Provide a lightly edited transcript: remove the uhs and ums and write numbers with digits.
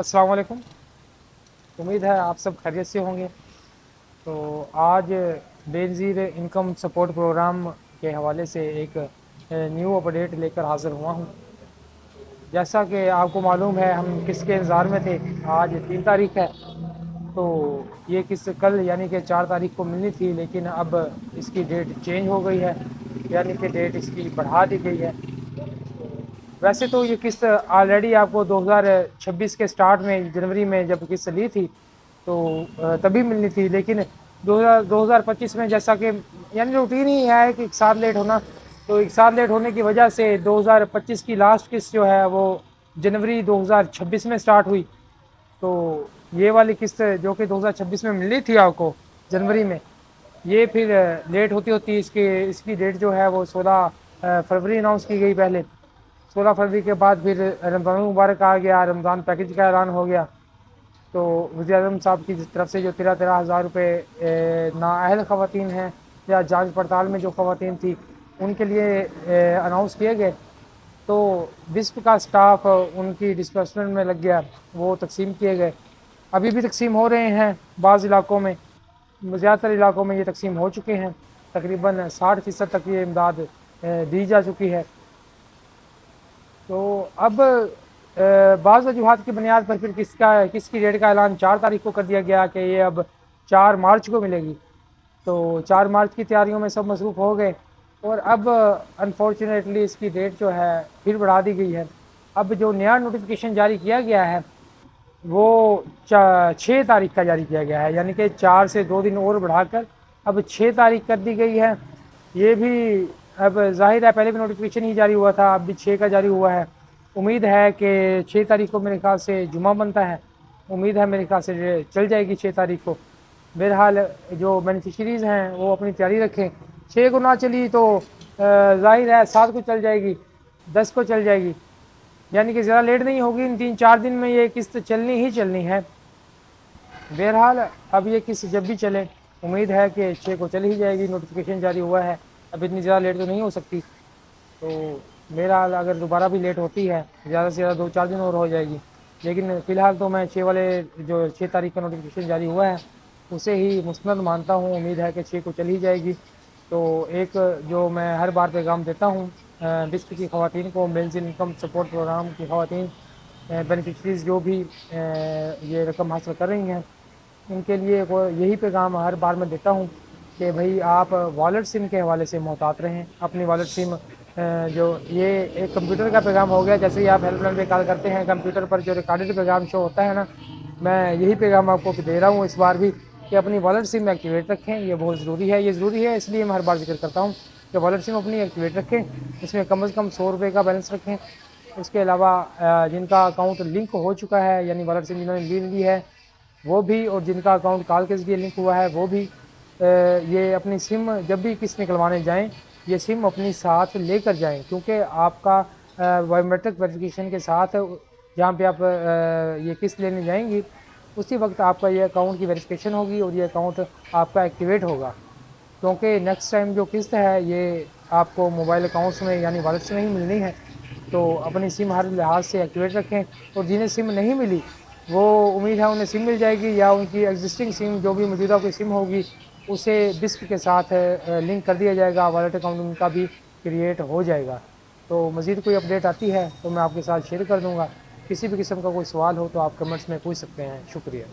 अस्सलाम वालेकुम। उम्मीद है आप सब खैरियत से होंगे। तो आज बेनज़ीर इनकम सपोर्ट प्रोग्राम के हवाले से एक न्यू अपडेट लेकर हाज़िर हुआ हूँ। जैसा कि आपको मालूम है हम किसके इंतज़ार में थे। आज 3 तारीख है, तो ये किस कल यानी कि 4 तारीख को मिलनी थी, लेकिन अब इसकी डेट चेंज हो गई है, यानी कि डेट इसकी बढ़ा दी गई है। वैसे तो ये किस्त ऑलरेडी आपको 2026 के स्टार्ट में जनवरी में जब किस्त ली थी तो तभी मिलनी थी, लेकिन 2025 में जैसा कि यानी रूटीन ही है कि एक साल लेट होना, तो एक साल लेट होने की वजह से 2025 की लास्ट किस्त जो है वो जनवरी 2026 में स्टार्ट हुई। तो ये वाली किस्त जो कि 2026 में मिली थी आपको जनवरी में, ये फिर लेट होती होती इसकी डेट जो है वो 16 फरवरी अनाउंस की गई पहले। 16 फरवरी के बाद फिर रमज़ान मुबारक आ गया, रमज़ान पैकेज का ऐलान हो गया। तो वज़ीर-ए-आज़म साहब की तरफ से जो 13,000 रुपये नाअहल ख़वातीन हैं या जांच पड़ताल में जो ख़वातीन थी उनके लिए अनाउंस किए गए। तो विस्प का स्टाफ उनकी डिस्बर्समेंट में लग गया, वो तकसीम किए गए। अभी भी तकसीम हो रहे हैं बाज़ इलाकों में, ज़्यादातर इलाकों में ये तकसीम हो चुके हैं। तकरीबन 60% तक ये इमदाद दी जा चुकी है। तो अब बाज़ वजूहात की बुनियाद पर फिर किसकी डेट का ऐलान 4 तारीख को कर दिया गया कि ये अब 4 मार्च को मिलेगी। तो 4 मार्च की तैयारियों में सब मसरूफ़ हो गए और अब अनफॉर्चुनेटली इसकी डेट जो है फिर बढ़ा दी गई है। अब जो नया नोटिफिकेशन जारी किया गया है वो 6 तारीख का जारी किया गया है, यानी कि 4 से 2 दिन और बढ़ाकर अब 6 तारीख कर दी गई है। ये भी अब जाहिर है पहले भी नोटिफिकेशन ही जारी हुआ था, अब भी 6 का जारी हुआ है। उम्मीद है कि 6 तारीख को मेरे ख्याल से जुमा बनता है, उम्मीद है मेरे ख्याल से चल जाएगी 6 तारीख को। बहरहाल जो बेनिफिशरीज़ हैं वो अपनी तैयारी रखें। 6 को ना चली तो जाहिर है 7 को चल जाएगी, 10 को चल जाएगी, यानी कि ज़्यादा लेट नहीं होगी। इन 3-4 दिन में ये किस्त चलनी ही चलनी है। बहरहाल अब ये किस्त जब भी चले उम्मीद है कि 6 को चल ही जाएगी, नोटिफिकेशन जारी हुआ है, अब इतनी ज़्यादा लेट तो नहीं हो सकती। तो बहरहाल अगर दोबारा भी लेट होती है ज़्यादा से ज़्यादा 2-4 दिन और हो जाएगी, लेकिन फ़िलहाल तो मैं 6 वाले जो 6 तारीख का नोटिफिकेशन जारी हुआ है उसे ही मुस्तनद मानता हूँ। उम्मीद है कि 6 को चल ही जाएगी। तो एक जो मैं हर बार पैगाम देता हूँ डिस्ट्रिक्ट की ख़वातीन को, मेल्स इनकम सपोर्ट प्रोग्राम की ख़वातीन बेनिफिशरीज़ जो भी ये रकम हासिल कर रही हैं उनके लिए वो यही पैगाम हर बार मैं देता हूँ कि भाई आप वॉलेट सिम के हवाले से मोहतात रहें। अपनी वॉलेट सिम जो ये एक कंप्यूटर का पैगाम हो गया, जैसे ही आप हेल्पलाइन पे कॉल करते हैं कंप्यूटर पर जो रिकॉर्डेड पैगाम शो होता है ना, मैं यही पैगाम आपको दे रहा हूँ इस बार भी कि अपनी वॉलेट सिम एक्टिवेट रखें। ये बहुत ज़रूरी है, ये ज़रूरी है इसलिए मैं हर बार जिक्र करता हूँ कि वॉलेट सिम अपनी एक्टिवेट रखें, इसमें कम से कम 100 रुपये का बैलेंस रखें। इसके अलावा जिनका अकाउंट लिंक हो चुका है यानी वॉलेट सिम जिन्होंने ली ली है वो भी, और जिनका अकाउंट कॉल के ज़रिए लिंक हुआ है वो भी ये अपनी सिम जब भी किस्त निकलवाने जाएं ये सिम अपनी साथ लेकर जाएं, क्योंकि आपका बायोमेट्रिक वेरिफिकेशन के साथ जहाँ पे आप ये किस्त लेने जाएंगी उसी वक्त आपका ये अकाउंट की वेरिफिकेशन होगी और ये अकाउंट आपका एक्टिवेट होगा। क्योंकि नेक्स्ट टाइम जो किस्त है ये आपको मोबाइल अकाउंट्स में यानी वॉलेट से नहीं मिलनी है, तो अपनी सिम हर लिहाज से एक्टिवेट रखें। और जिन्हें सिम नहीं मिली वो उम्मीद है उन्हें सिम मिल जाएगी, या उनकी एग्जिस्टिंग सिम जो भी मौजूदा कोई सिम होगी उसे बिस्क के साथ लिंक कर दिया जाएगा, वॉलेट अकाउंट उनका भी क्रिएट हो जाएगा। तो मज़ीद कोई अपडेट आती है तो मैं आपके साथ शेयर कर दूँगा। किसी भी किस्म का कोई सवाल हो तो आप कमेंट्स में पूछ सकते हैं। शुक्रिया।